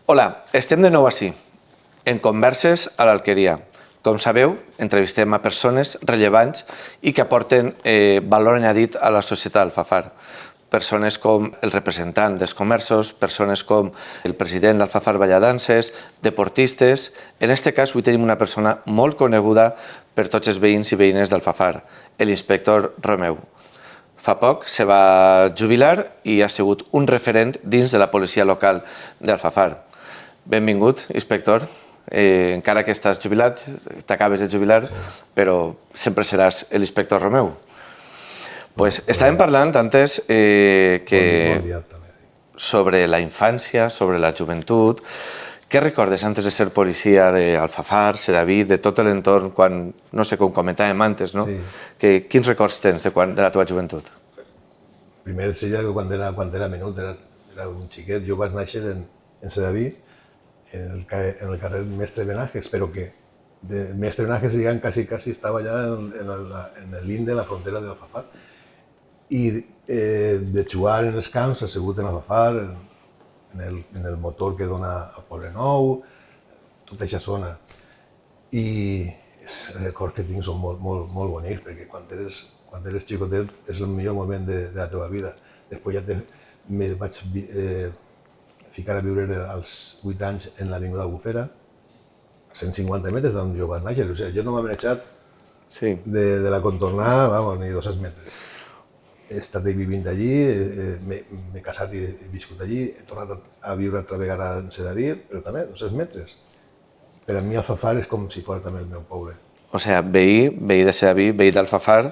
Hola, estem de nou així, en Converses a l'Alqueria. Com sabeu, entrevistem a persones rellevants i que aporten valor añadit a la societat d'Alfafar. Persones com el representant dels comerços, persones com el president d'Alfafar Valladanses, deportistes. En aquest cas, avui tenim una persona molt coneguda per tots els veïns i veïnes d'Alfafar, l'inspector Romeu. Fa poc se va jubilar i ha sigut un referent dins de la policia local d'Alfafar. Benvingut, inspector. Encara que estàs jubilat, t'acabes de jubilar, però sempre seràs l'inspector Romeu. Estàvem parlant antes sobre la infància, sobre la joventut. Què recordes antes de ser policia d'Alfafar, Sedaví, de tot l'entorn, quan, no sé, com comentàvem antes, no? Quins records tens de la teva joventut? Primer seria que quan era menut, era un xiquet. Jo vaig néixer en Sedaví, en el carrer Mestre Benajes, però que Mestre Benajes, diguem, quasi estava ja en el linde de la frontera d'Alfafar. I de jugar en els camps, assegut en Alfafar, en el motor que dona a Poblenou, tota aquesta zona. I els records que tinc són molt bonics, perquè quan eres xicotet és el millor moment de la teva vida. Després ja me vaig ficar a viure als 8 anys en l'avinguda Albufera, a 150 metres d'on jo vaig néixer. O sigui, jo no m'he marxat de la contornada, ni 200 metres. He estat vivint allí, m'he casat i he viscut allí, he tornat a viure altra vegada en Sedaví, però també 200 metres. Per a mi Alfafar és com si fos també el meu poble. O sigui, veí de Sedaví, veí d'Alfafar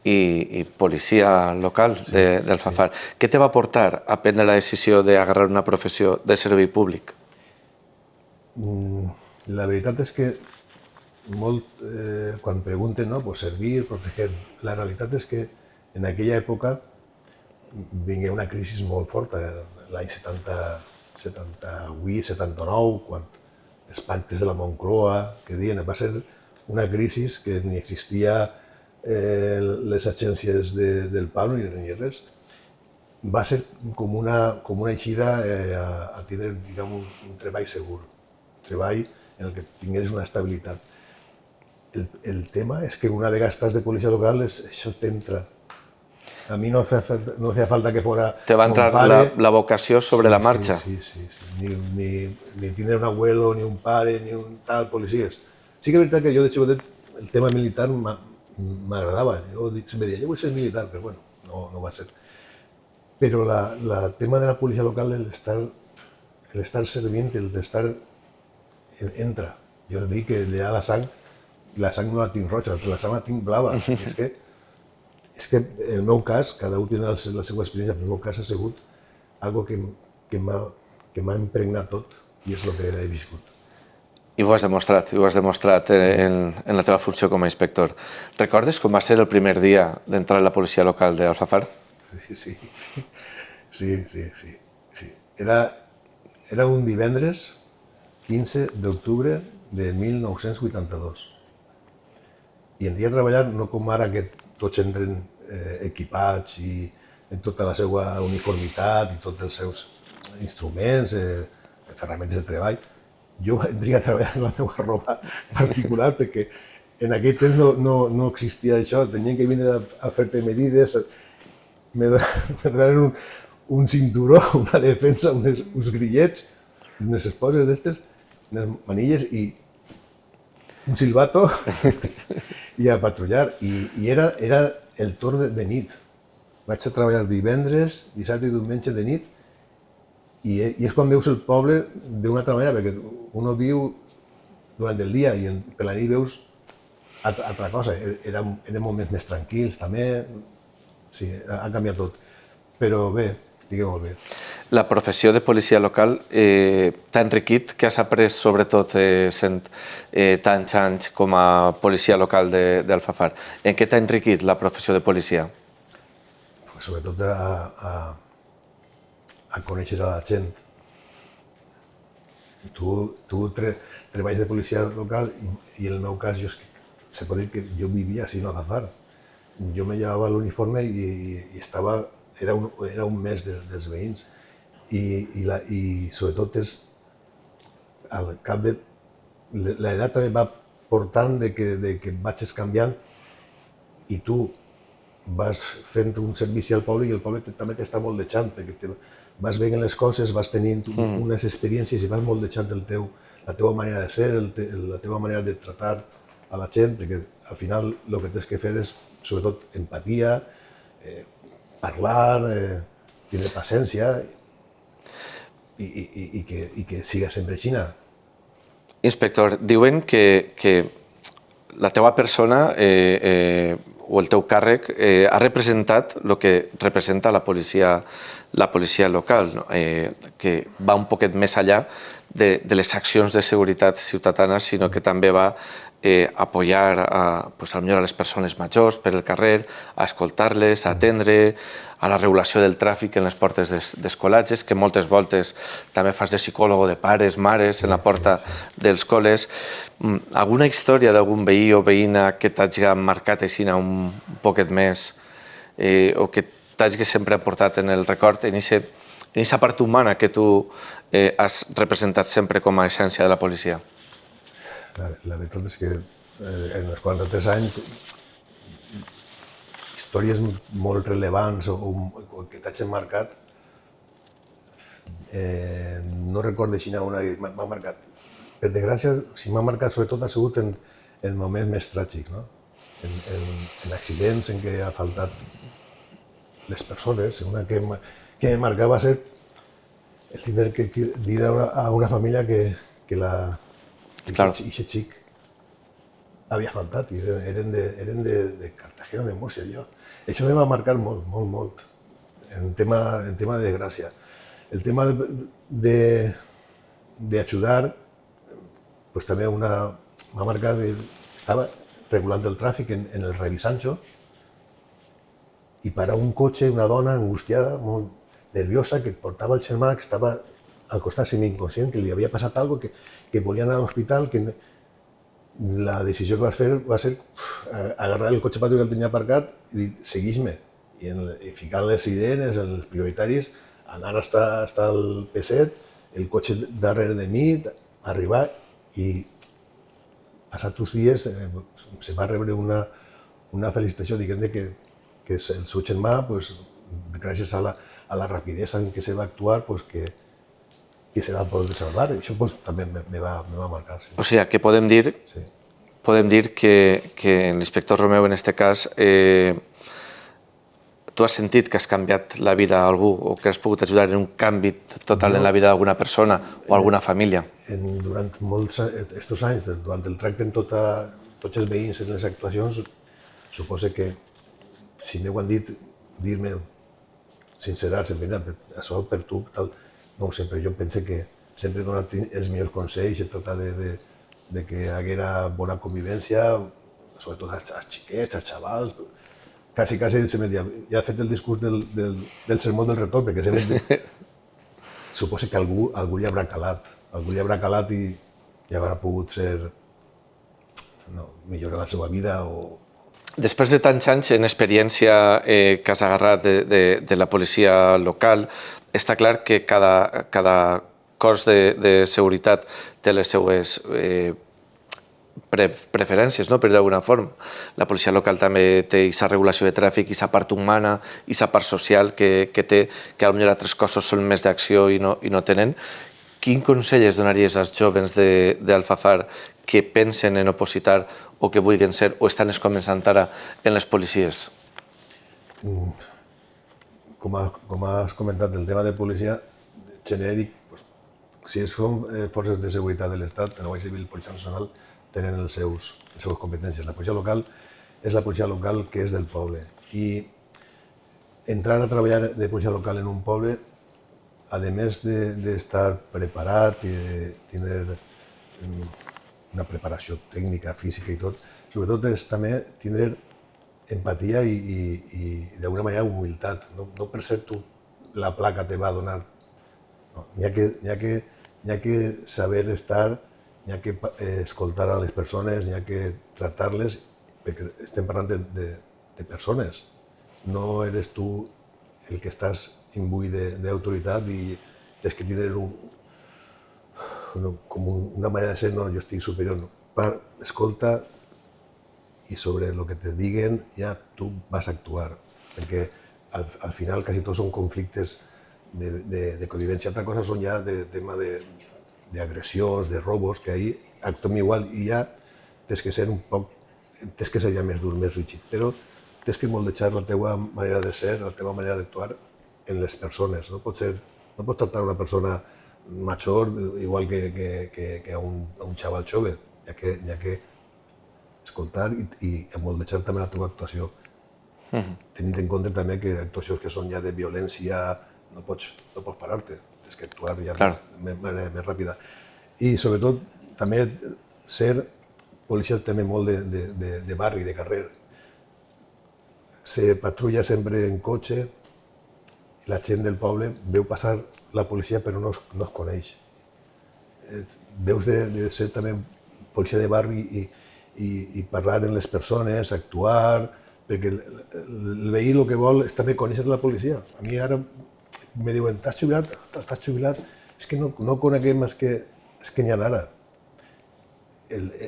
i policia local d'Alfafar. Què te va portar a prendre la decisió d'agarrar una professió de servei públic? La veritat és que quan pregunten, servir, protegir, la realitat és que en aquella època vingué una crisi molt forta, l'any 78, 79, quan els pactes de la Moncloa, que deien, va ser una crisi que ni existia les agències del pau ni res. Va ser com una eixida a tindre, diguem, un treball segur, un treball en el que tingués una estabilitat. El tema és que una vegada estàs de policia local, això t'entra. A mi no feia falta que fora te va entrar la vocació sobre la marxa. Sí. Ni tindre un abuelo, ni un pare, ni un tal policies. Sí que és veritat que jo de xicotet el tema militar m'agradava. Jo sempre deia, jo vull ser militar, però bueno, no va ser. Però el tema de la policia local, l'estar servint, el d'estar entra. Jo dic que allà la sang no la tinc roja, la sang la tinc blava. És que en el meu cas, cada un té la seva experiència, però en el meu cas ha sigut algo que m'ha impregnat tot i és el que he viscut. I ho has demostrat en la teva funció com a inspector. Recordes com va ser el primer dia d'entrar a la policia local d'Alfafar? Sí. Era un divendres 15 d'octubre de 1982. I entria a treballar no com ara que tots entren equipats i en tota la seva uniformitat i tots els seus instruments, ferramentes de treball. Jo entria a treballar en la meva roba particular perquè en aquell temps no existia això, tenien que vindre a fer-te medides, me donaven un cinturó, una defensa, uns grillets, unes esposes d'estes, unes manilles i un silbato i a patrullar. I era el torn de nit. Vaig a treballar divendres, dissabte i diumenge de nit i és quan veus el poble d'una altra manera, perquè un viu durant el dia i per la nit veus altra cosa. Eren moments més tranquils també. Sí, ha canviat tot. Però bé, estic molt bé. La professió de policia local t'ha enriquit? Què has après, sobretot, sent tants anys com a policia local d'Alfafar? En què t'ha enriquit la professió de policia? Sobretot a conèixer a la gent. Tu treballes de policia local i en el meu cas se pot dir que jo vivia així a Alfafar. Jo me llevava l'uniforme i era un mes dels veïns. I sobretot és al cap de... L'edat també va portant de que vagis canviant i tu vas fent un servici al poble i el poble també t'està moldejant, perquè vas veient les coses, vas tenint unes experiències i vas moldejant la teva manera de ser, la teva manera de tratar a la gent, perquè al final el que tens que fer és, sobretot, empatia, parlar, tenir paciència i que siga sempre així. Inspector, diuen que la teva persona o el teu càrrec ha representat el que representa la policia local, no? Que va un poquet més enllà de les accions de seguretat ciutadana, sinó que també va apoyar a les persones majors per el carrer, a escoltar-les, a atendre, a la regulació del tràfic en les portes d'escolatges, que moltes voltes també fas de psicòleg de pares, mares, en la porta dels col·les. Alguna història d'algun veí o veïna que t'hagi marcat així un poquet més o que t'hagi sempre portat en el record, en aquesta part humana que tu has representat sempre com a essència de la policia? La veritat és que en els 43 anys històries molt rellevants o que t'hagin marcat no recordo així una que m'ha marcat. Per desgràcia, si m'ha marcat sobretot ha sigut en moments més tràgics, no? En accidents en què ha faltat les persones. Una que em marcava va ser el tindre que dir a una família que aquest xic havia faltat i eren de Cartagena, de Múrcia. Això em va marcar molt, molt, molt, en tema de gràcia. El tema d'ajudar, doncs també m'ha marcat, estava regulant el tràfic en el Revisancho i parar un cotxe, una dona angustiada, molt nerviosa, que portava el germà, que estava al costat semi-inconscient, que li havia passat alguna cosa, que volia anar a l'hospital, que la decisió que vas fer va ser agarrar el cotxe patrulla que el tenia aparcat i dir, segueix-me. I ficar les sirenes, els prioritaris, anar fins al P7, el cotxe darrere de mi, arribar i passats uns dies se va rebre una felicitació dient que el seu germà, gràcies a la rapidesa en què se va actuar, que se va poder salvar. Això també me va marcar. O sigui, que podem dir que l'inspector Romeu, en aquest cas, tu has sentit que has canviat la vida a algú o que has pogut ajudar en un canvi total en la vida d'alguna persona o alguna família? Durant molts aquests anys, durant el tracte amb tots els veïns en les actuacions, suposo que si m'ho han dit, dir-me, sincerar-se, això per tu, tal, no sempre. Jo penso que sempre he donat els millors consells, he tratat de que hi haguera bona convivència, sobretot als xiquets, als xavals. Quasi sempre ja he fet el discurs del sermó del retorn, perquè sempre suposo que algú li haurà calat i haurà pogut millorar la seva vida o... Després de tants anys en experiència que has agarrat de la policia local, està clar que cada cos de seguretat té les seues preferències, no? Per d'alguna forma. La policia local també té aquesta regulació de tràfic, aquesta part humana, aquesta part social que té, que potser altres cossos són més d'acció i no tenen. Quin consell es donaries als jóvens d'Alfafar que pensen en opositar o que vulguin ser o estan començant ara en les policies? Com has comentat, el tema de policia genèric, si són forces de seguretat de l'Estat, la Guàrdia Civil i Policia Nacional tenen les seves competències. La policia local és la policia local que és del poble. I entrar a treballar de policia local en un poble, a més d'estar preparat i de tindre una preparació tècnica, física i tot, sobretot és també tindre empatia i d'alguna manera humilitat. No per ser tu la placa te va donar. N'hi ha que saber estar, n'hi ha que escoltar a les persones, n'hi ha que tractar-les, perquè estem parlant de persones. No eres tu el que estàs imbuït d'autoritat i tens que tindre com una manera de ser, no, jo estic superior, no. Escolta i sobre el que te diguen ja tu vas a actuar, perquè al final quasi tots són conflictes de convivència. Altra cosa són ja de tema d'agressions, de robos, que ahí actuem igual i ja tens que ser un poc, tens que ser ja més dur, més rígid, però tens que moldejar la teva manera de ser, la teva manera d'actuar en les persones. No pots tractar una persona major igual que a un xaval jove, ja que escoltar i moldejar també la teva actuació. Tenint en compte també que actuacions que són ja de violència no pots parar-te, tens que actuar ja més ràpida. I sobretot també ser policia també molt de barri, de carrer. Se patrulla sempre en cotxe, la gent del poble veu passar la policia però no es coneix. Veus de ser també policia de barri i parlar amb les persones, actuar, perquè el veí el que vol és també conèixer la policia. A mi ara me diuen, t'has jubilat? Estàs jubilat? És que no coneguem més que n'hi ha ara.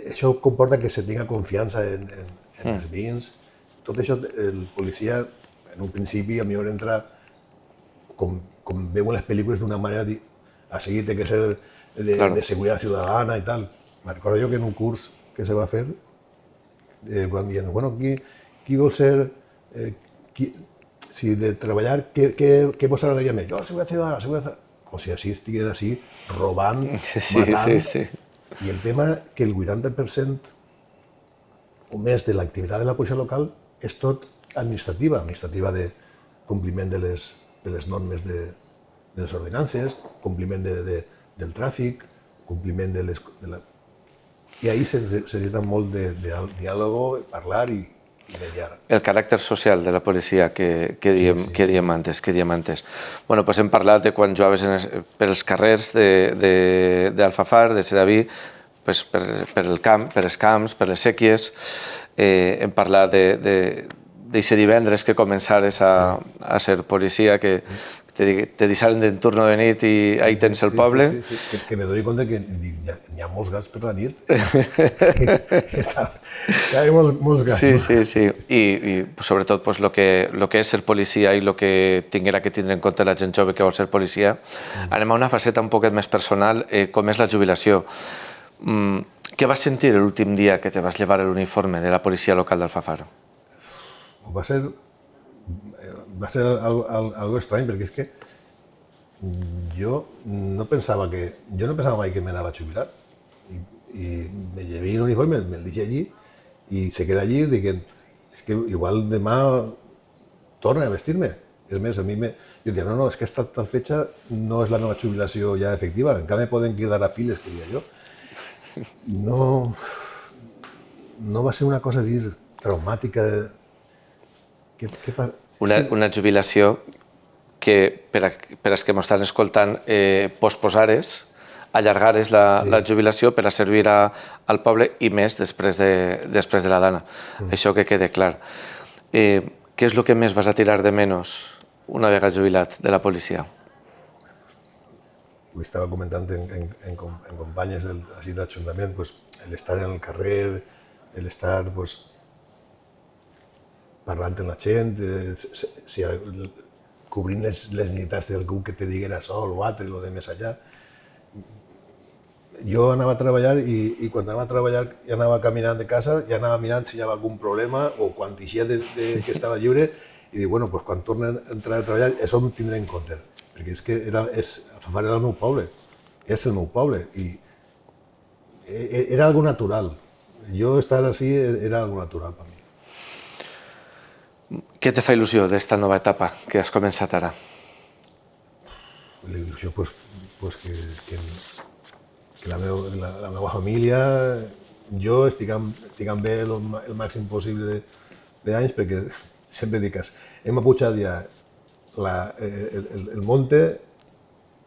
Això comporta que se tinga confiança en els veïns. Tot això, el policia, en un principi, a mi entra, com veu en les pel·lícules, d'una manera, a seguir té que ser de seguretat ciutadana i tal. Me recordo jo que en un curs que se va fer, quan diuen, bueno, qui vol ser, si de treballar, què vos agradaria més? Jo, seguretat ciutadana, seguretat... O sigui, així estiguin així, robant, matant... I el tema que el 80% o més de l'activitat de la policia local és tot administrativa de compliment de les normes de les ordenances, compliment del tràfic, compliment de les... I ahí se necessita molt de diàleg, parlar i mediar. El caràcter social de la policia que diem antes. Bueno, pues hem parlat de quan jugaves per els carrers d'Alfafar, de Sedaví, per els camps, per les sèquies. Hem parlat d'aquest divendres que començares a ser policia, que te deixaren de turno de nit i ahí tens el poble. Sí, que me dono compte que n'hi ha molts gats per la nit. Hi ha molts gats. Sí. I sobretot el que és ser policia i el que tinguera que tindre en compte la gent jove que vol ser policia. Anem a una faceta un poquet més personal, com és la jubilació. Què vas sentir l'últim dia que te vas llevar l'uniforme de la policia local d'Alfafar? Va ser algo estrany, perquè és que jo no pensava mai que m'anava a jubilar. I me llevé l'uniforme, me'l deixé allí, i se queda allí dient, és que igual demà torna a vestir-me. És més, jo deia, no, és que esta tal fetge no és la meva jubilació ja efectiva, encara me poden cridar a files, que diria jo. No va ser una cosa, traumàtica. Una jubilació que, per als que m'ho estan escoltant, posposares, allargares la jubilació per a servir al poble i més després de la dana. Això que quede clar. Què és el que més vas a tirar de menys una vegada jubilat de la policia? Ho estava comentant en companyes d'ací d'Ajuntament, l'estar en el carrer, l'estar parlant amb la gent, cobrint les necessitats d'algú que te diguera sol o altre, o de més allà. Jo anava a treballar i quan anava a treballar ja anava caminant de casa, ja anava mirant si hi havia algun problema o quan deixia que estava lliure i dic, bueno, quan torni a entrar a treballar això em tindré en compte, perquè és que Alfafar era el meu poble, és el meu poble i era algo natural. Jo estar així era algo natural per mi. Què te fa il·lusió d'esta nova etapa que has començat ara? La il·lusió, que la meva família, jo estiguem bé el màxim possible d'anys, perquè sempre dic, hem pujat ja el monte,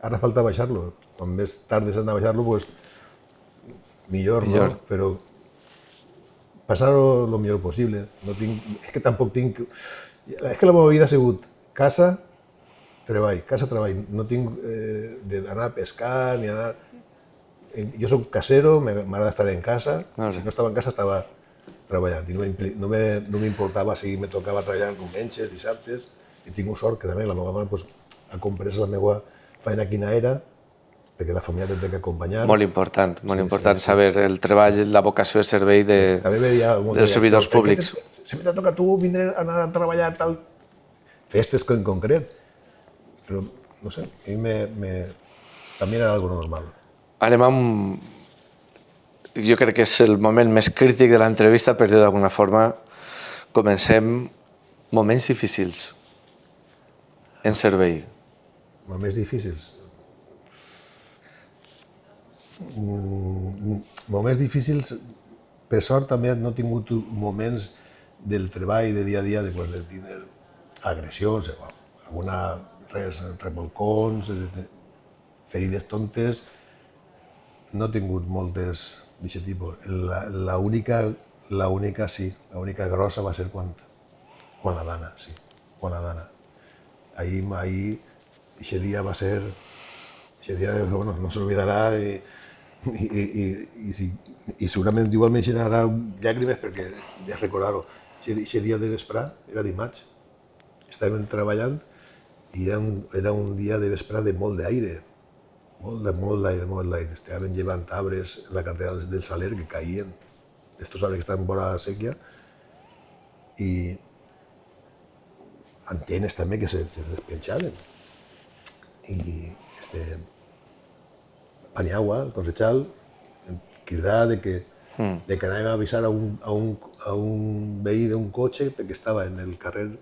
ara falta baixar-lo. Quan més tard s'ha de baixar-lo, millor, no? Però passar-ho el millor possible. És que tampoc tinc... És que la meva vida ha sigut casa, treball. No tinc d'anar a pescar ni anar... Jo soc casero, m'agrada estar en casa, Molt si bé. no estava en casa estava treballant i no m'importava si me tocava treballar en diumenges, dissabtes, i tinc sort que també la meva dona pues, ha comprès la meva feina quina era, perquè la família té que acompanyar. Molt important saber el treball, la vocació de servei També me deia dels servidors públics. Sempre t'ha tocat a tu vindre a anar a treballar a tal festes en concret, però no sé, a mi també era algo normal. Anem amb... Jo crec que és el moment més crític de l'entrevista, per dir-ho d'alguna forma. Comencem moments difícils en servei. Moments difícils. Moments difícils, per sort també no he tingut moments del treball de dia a dia de tindre agressions, revolcons, ferides tontes. No he tingut moltes d'aquest tipus. L'única grossa va ser quan la Dana, sí, quan la Dana. Ahir, aquest dia va ser, bueno, no s'oblidarà i segurament igual me generarà llàgrimes perquè ja recordar-ho. Aquest dia de vesprà era dimarts, estàvem treballant i era un dia de vesprà de molt d'aire, molt d'aire. Estàvem llevant arbres en la carretera del Saler que caïen, estos arbres que estaven vora la sèquia, i antenes també que se despenjaven. I Paniagua, el concejal, cridar de que anàvem a avisar a un veí d'un cotxe perquè estava en el carrer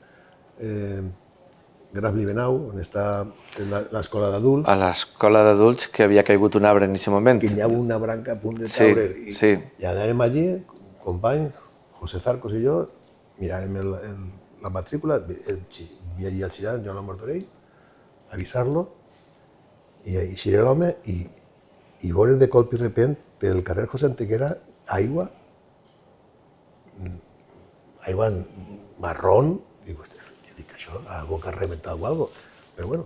Graf Libenau, on està l'escola d'adults. A l'escola d'adults que havia caigut un arbre en aquest moment. Que hi havia una branca a punt de caure. I anàvem allí, company, José Zarcos i jo, miràvem la matrícula, vi allí al Xirant, Joan Martorell, avisar-lo, i eixiré l'home i veure de colp i repent per el carrer José Antequera aigua marrón. Dic, això, algo que ha reventat o algo. Però bueno,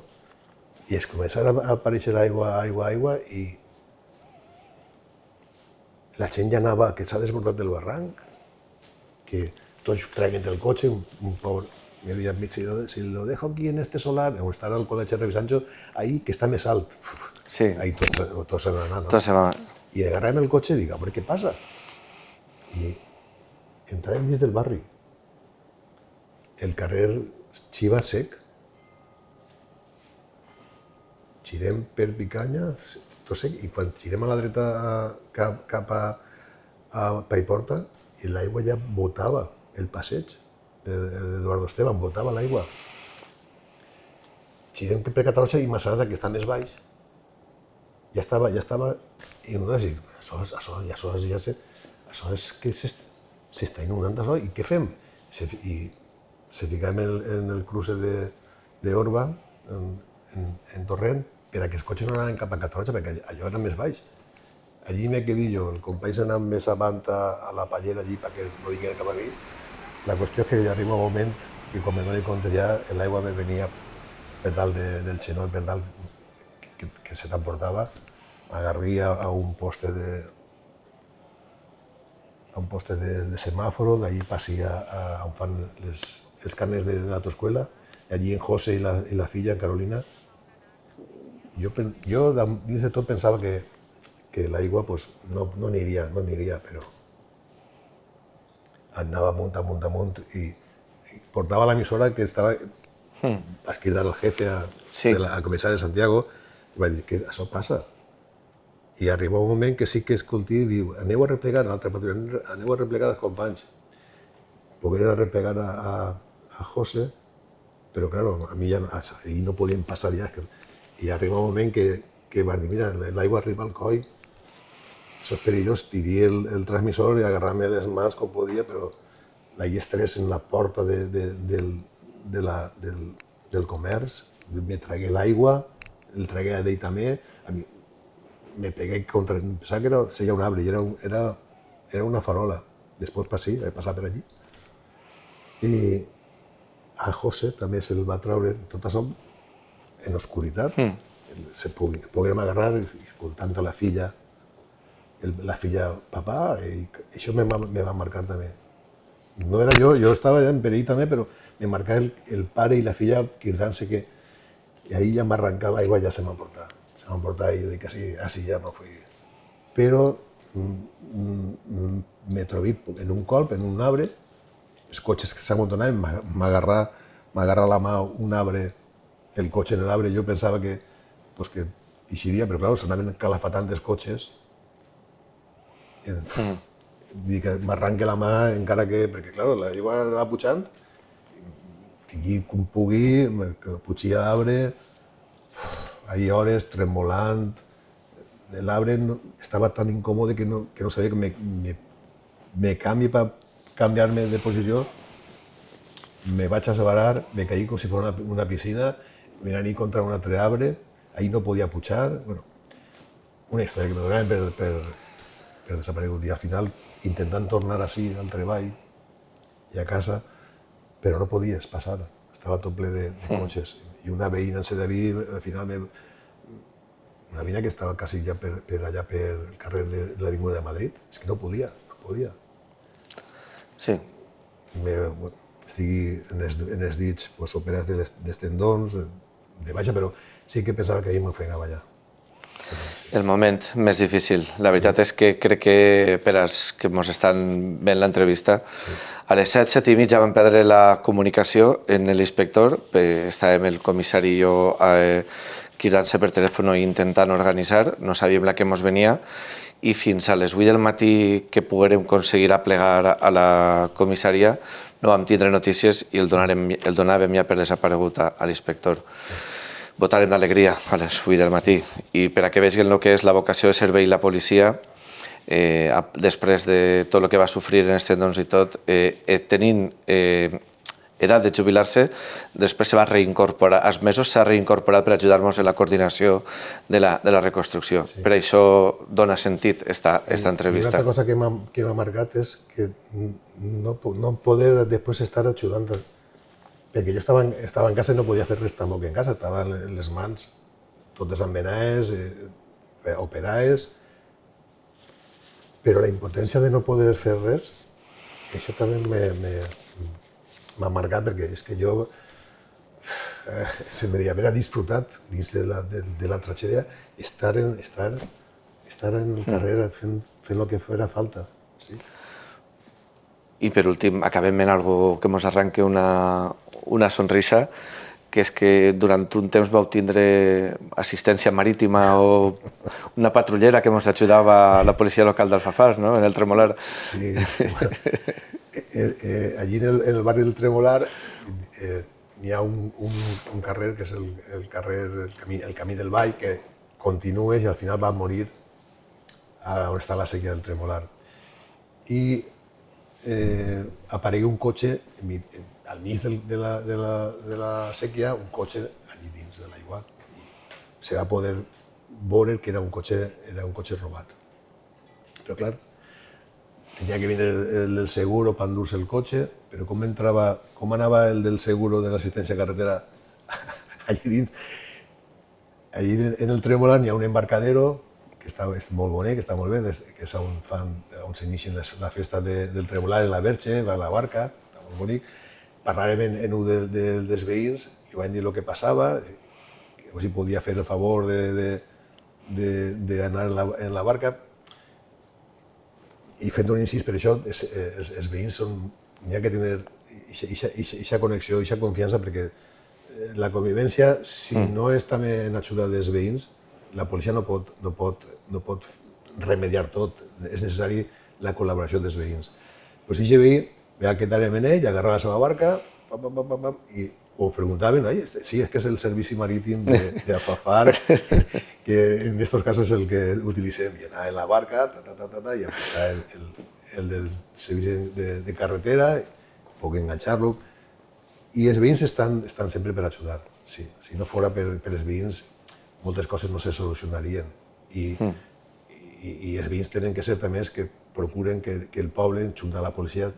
i es comença a aparèixer aigua i la gent ja anava, que s'ha desbordat del barranc, que tots traient el cotxe, un pobre, me deia, si lo dejo aquí en este solar, on està el col·legi revisant-ho, ahí, que està més alt. Sí. Ahí tots se van anar, no? Tots se van. I agarràvem el cotxe i dic, a veure què passa. I entràvem dins del barri. El carrer Xiva sec. Girem per Picanya, tot sec, i quan girem a la dreta cap a Paiporta, l'aigua ja botava el passeig d'Eduardo Esteban, botava l'aigua. Girem per Catalunya i Massanassa, que està més baix, ja estava inundat. Això és que s'està inundant això, i què fem? I se ficàvem en el cruce d'Orba, en Torrent, per a que els cotxes no anaven cap a Catalunya, perquè allò era més baix. Allí me quedé jo, el company s'anava més avant a la pallera allí perquè no vinguera cap a mi. La qüestió és que arriba un moment que quan me dono compte ja l'aigua me venia per dalt del xenó, per dalt que se t'emportava, m'agarria a un poste de semàforo, d'allí passia a on fan els carnets de l'autoescuela, i allí en José i la filla, en Carolina, jo dins de tot pensava que l'aigua no aniria, però anava amunt i portava l'emissora que estava... Vas cridar el jefe a comissari de Santiago i va dir que això passa. I arriba un moment que sí que escolti i diu, aneu a replegar, aneu a replegar els companys. Pogueren replegar a José, però claro, a mi ja no podien passar ja. I arriba un moment que van dir, mira, l'aigua arriba al coll, això és perillós, tiré el transmissor i agarrar-me les mans com podia, però la llestrés en la porta del comerç, me tragué l'aigua, el tragué a d'ell també, me pegué contra... Pensava que seria un arbre i era una farola. Després vaig passar per allí. I a José també se'l va treure tot això en oscuritat. Se poguérem agarrar escoltant a la filla la filla, papà, i això me va marcar també. No era jo estava ja en perill també, però me marcava el pare i la filla cridant-se que... I ahí ja m'arrencar l'aigua, ja se m'ha portat. Se m'ha portat i jo dic, així ja no fui. Però me trobé en un colp, en un arbre, els cotxes que s'amuntonaven, m'agarra la mà un arbre, el cotxe en l'arbre, jo pensava que ixiria, però clar, s'anaven calafatant els cotxes. Dic, m'arranque la mà encara que... Perquè, clar, l'aigua va pujant, tingui com pugui, que pugia l'arbre, ahir hores, tremolant, l'arbre estava tan incòmode que no sabia que me canvi per canviar-me de posició, me vaig asseverar, me caí com si fos una piscina, me n'anir contra un altre arbre, ahir no podia pujar, bueno, una història que me donaven per desaparegut. I al final, intentant tornar així al treball i a casa, però no podies passar, estava tot ple de cotxes. I una veïna en Sedaví, al final, una veïna que estava quasi ja per allà per el carrer de l'Avinguda de Madrid, és que no podia. Sí. Estigui en els dits operats dels tendons, de baixa, però sí que pensava que ahir m'ofegava ja. El moment més difícil. La veritat és que crec que per als que ens estan veient l'entrevista, a les 7, 7 i mitja vam perdre la comunicació en l'inspector, estàvem el comissari i jo cridant-se per telèfon i intentant organitzar, no sabíem la que ens venia, i fins a les 8 del matí que poguérem aconseguir aplegar a la comissaria no vam tindre notícies i el donàvem ja per desaparegut a l'inspector. Votarem d'alegria a les 8 del matí i per a que vegin el que és la vocació de servei i la policia, després de tot el que va sofrir en els tendons i tot, tenint edat de jubilar-se, després se va reincorporar, als mesos s'ha reincorporat per ajudar-nos en la coordinació de la reconstrucció. Per això dona sentit esta entrevista. I una altra cosa que m'ha marcat és que no poder després estar ajudant, perquè jo estava en casa i no podia fer res tampoc en casa, estava en les mans totes embenades, operades, però la impotència de no poder fer res, això també m'ha marcat, perquè és que jo se me devia haver disfrutat dins de la tragèdia estar en el carrer fent el que fera falta. I per últim, acabem en algo que ens arranque una sonrisa, que és que durant un temps vau tindre assistència marítima o una patrullera que ens ajudava a la policia local d'Alfafar, no?, en el Tremolar. Sí, allí en el barri del Tremolar hi ha un carrer que és el Camí del Vall, que continua i al final va morir on està la sèquia del Tremolar. I aparegui un cotxe al mig de la sèquia, un cotxe allí dins de l'aigua. Se va poder veure que era un cotxe robat. Però clar, tenia que vindre el del seguro per endur-se el cotxe, però com anava el del seguro de l'assistència carretera allí dins? Allí en el Tremolar hi ha un embarcadero que és molt bonic, està molt bé, que és on s'inicien la festa del Tremolar, en la Verge, va a la barca, està molt bonic. Parlàvem en un dels veïns, i van dir el que passava, que si podia fer el favor d'anar en la barca, i fent un incís per això, els veïns n'hi ha que tenir aquesta connexió, aquesta confiança, perquè la convivència, si no és també en ajuda dels veïns, la policia no pot remediar tot, és necessari la col·laboració dels veïns. Doncs aquest veí va quedar amb ell, agarrar la seva barca, i ho preguntaven, sí, és que és el servici marítim d'Alfafar, que en aquests casos és el que utilitzem, i anar en la barca, i apuntar el del servici de carretera, puc enganxar-lo, i els veïns estan sempre per ajudar. Si no fora per els veïns, moltes coses no se solucionarien. I els veïns tenen que ser també els que procuren que el poble, junt a la policia,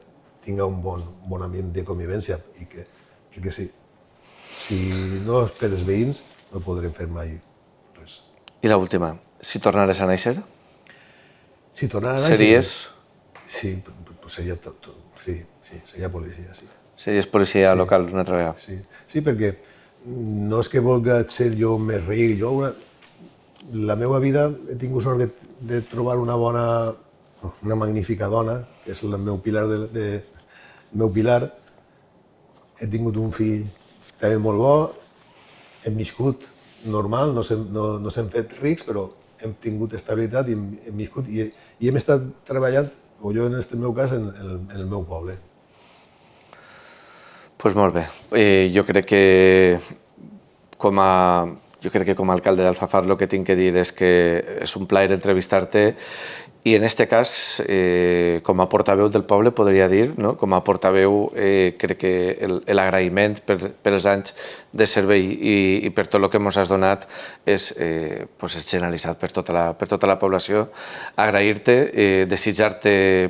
tinga un bon ambient de convivència i que si no és per els veïns no podrem fer mai res. I l'última, si tornares a néixer? Si tornara a anar... series seria sí, seria policia, sí. Series policia local una altra vegada. Sí, perquè no és que vulgui ser jo més ric, la meva vida he tingut sort de trobar una magnífica dona, que és el meu pilar, he tingut un fill també molt bo, hem viscut normal, no s'hem fet rics, però hem tingut estabilitat i hem viscut i hem estat treballant, o jo en el meu cas, en el meu poble. Doncs molt bé. Jo crec que com a alcalde d'Alfafar el que tinc que dir és que és un plaer entrevistar-te i en aquest cas, com a portaveu del poble, podria dir, com a portaveu, crec que l'agraïment pels anys de servei i per tot el que ens has donat és generalitzat per tota la població. Agrair-te, desitjar-te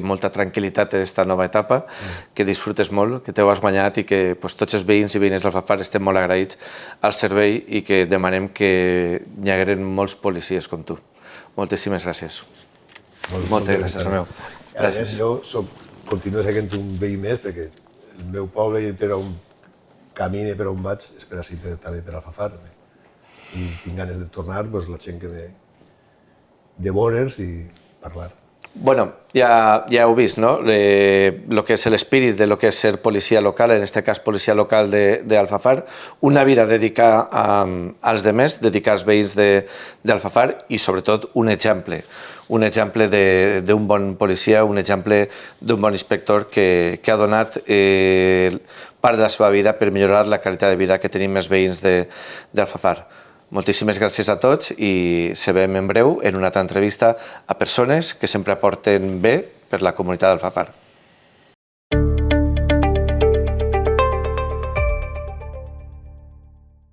molta tranquil·litat en aquesta nova etapa, que disfrutes molt, que t'ho has guanyat i que tots els veïns i veïnes d'Alfafar estem molt agraïts al servei i que demanem que hi hagueren molts policies com tu. Moltíssimes gràcies. Moltes gràcies, Romeu. A més, jo continuo sent un veí més perquè el meu poble i per on camine, per on vaig, és per així també per Alfafar. I tinc ganes de tornar, la gent que de veure'ls i parlar. Bueno, ja heu vist, no? El que és l'espírit de lo que és ser policia local, en aquest cas policia local d'Alfafar, una vida dedicar als demés, dedicar als veïns d'Alfafar i sobretot un exemple d'un bon policia, un exemple d'un bon inspector que ha donat part de la seva vida per millorar la qualitat de vida que tenim els veïns d'Alfafar. Moltíssimes gràcies a tots i se veiem en breu en una altra entrevista a persones que sempre aporten bé per la comunitat d'Alfafar.